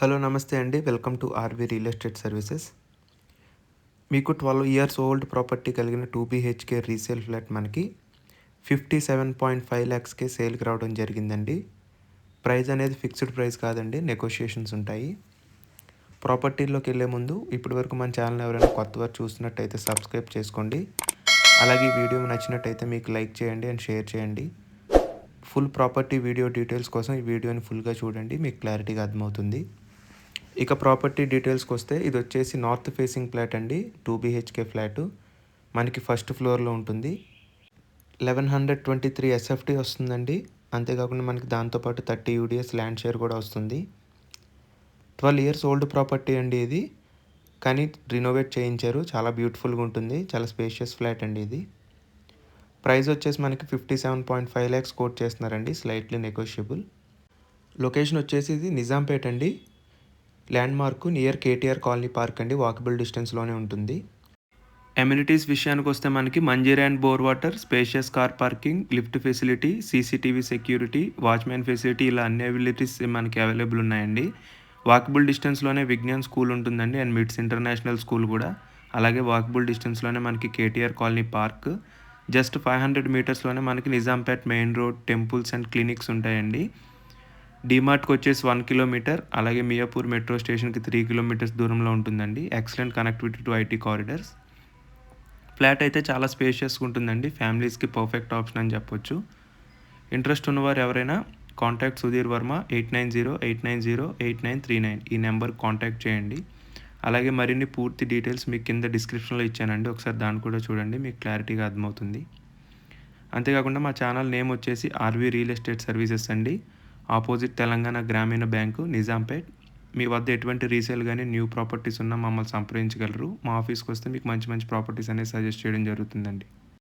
Hello నమస్తే అండి. Welcome to RV real estate services. మీకు 12 ఇయర్స్ ఓల్డ్ ప్రాపర్టీ కలిగిన 2 బీహెచ్‌కే రీసేల్ ఫ్లాట్ మనకి 57.5 లాక్స్‌కే సేల్‌కి రావడం జరిగిందండి. ప్రైస్ అనేది ఫిక్స్డ్ ప్రైస్ కాదండి, నెగోషియేషన్స్ ఉంటాయి. ప్రాపర్టీలోకెళ్ళే ముందు ఇప్పటివరకు మన ఛానల్ ఎవరైనా కొత్తవారు చూస్తున్నట్టయితే సబ్స్క్రైబ్ చేసుకోండి. అలాగే ఈ వీడియో నచ్చినట్టయితే మీకు లైక్ చేయండి అండ్ షేర్ చేయండి. ఫుల్ ప్రాపర్టీ వీడియో డీటెయిల్స్ కోసం ఈ వీడియోని ఫుల్‌గా చూడండి, మీకు క్లారిటీగా అర్థమవుతుంది. ఇక ప్రాపర్టీ డీటెయిల్స్కి వస్తే ఇది వచ్చేసి నార్త్ ఫేసింగ్ ఫ్లాట్ అండి. 2 బీహెచ్కే ఫ్లాటు మనకి ఫస్ట్ ఫ్లోర్లో ఉంటుంది. 1123 ఎస్ఎఫ్టీ వస్తుందండి. అంతేకాకుండా మనకి దాంతోపాటు 30 యూడిఎస్ ల్యాండ్ షేర్ కూడా వస్తుంది. 12 ఇయర్స్ ఓల్డ్ ప్రాపర్టీ అండి ఇది, కానీ రినోవేట్ చేయించారు. చాలా బ్యూటిఫుల్గా ఉంటుంది. చాలా స్పేషియస్ ఫ్లాట్ అండి ఇది. ప్రైస్ వచ్చేసి మనకి 57.5 ల్యాక్స్ కోట్ చేస్తున్నారండి, స్లైట్లీ నెగోషియబుల్. లొకేషన్ వచ్చేసి ఇది నిజాంపేట్ అండి. Landmark near KTR colony park అండి, వాకబుల్ డిస్టెన్స్లోనే ఉంటుంది. ఎమ్యూనిటీస్ విషయానికి వస్తే మనకి Manjira and bore water, spacious car parking, lift facility, CCTV security, watchman facility, ఇలా అన్ని అవైలబిలిటీస్ మనకి అవైలబుల్ ఉన్నాయండి. వాకబుల్ డిస్టెన్స్లోనే విజ్ఞాన్ స్కూల్ ఉంటుందండి అండ్ మిడ్స్ ఇంటర్నేషనల్ స్కూల్ కూడా. అలాగే వాకబుల్ డిస్టెన్స్లోనే మనకి కేటీఆర్ కాలనీ పార్క్. జస్ట్ 500 మీటర్స్లోనే మనకి Nizampet main road, temples and clinics ఉంటాయండి. డీమార్ట్కి వచ్చేసి 1 కిలోమీటర్, అలాగే మియాపూర్ మెట్రో స్టేషన్కి 3 కిలోమీటర్స్ దూరంలో ఉంటుందండి. Excellent connectivity to IT corridors. Flat అయితే చాలా స్పేషియస్గా ఉంటుందండి. ఫ్యామిలీస్కి పర్ఫెక్ట్ ఆప్షన్ అని చెప్పొచ్చు. ఇంట్రెస్ట్ ఉన్నవారు ఎవరైనా కాంటాక్ట్ సుధీర్ వర్మ 8908908939 ఈ నెంబర్కి కాంటాక్ట్ చేయండి. అలాగే మరిన్ని పూర్తి డీటెయిల్స్ మీకు కింద డిస్క్రిప్షన్లో ఇచ్చానండి, ఒకసారి దాన్ని కూడా చూడండి, మీకు క్లారిటీగా అర్థమవుతుంది. అంతేకాకుండా మా ఛానల్ నేమ్ వచ్చేసి ఆర్‌వి రియల్ ఎస్టేట్ సర్వీసెస్ అండి. ఆపోజిట్ తెలంగాణ గ్రామీణ బ్యాంకు, నిజాంపేట్. మీ వద్ద ఎటువంటి రీసేల్ కానీ న్యూ ప్రాపర్టీస్ ఉన్నా మమ్మల్ని సంప్రదించగలరు. మా ఆఫీస్కి వస్తే మీకు మంచి మంచి ప్రాపర్టీస్ అనేది సజెస్ట్ చేయడం జరుగుతుందండి.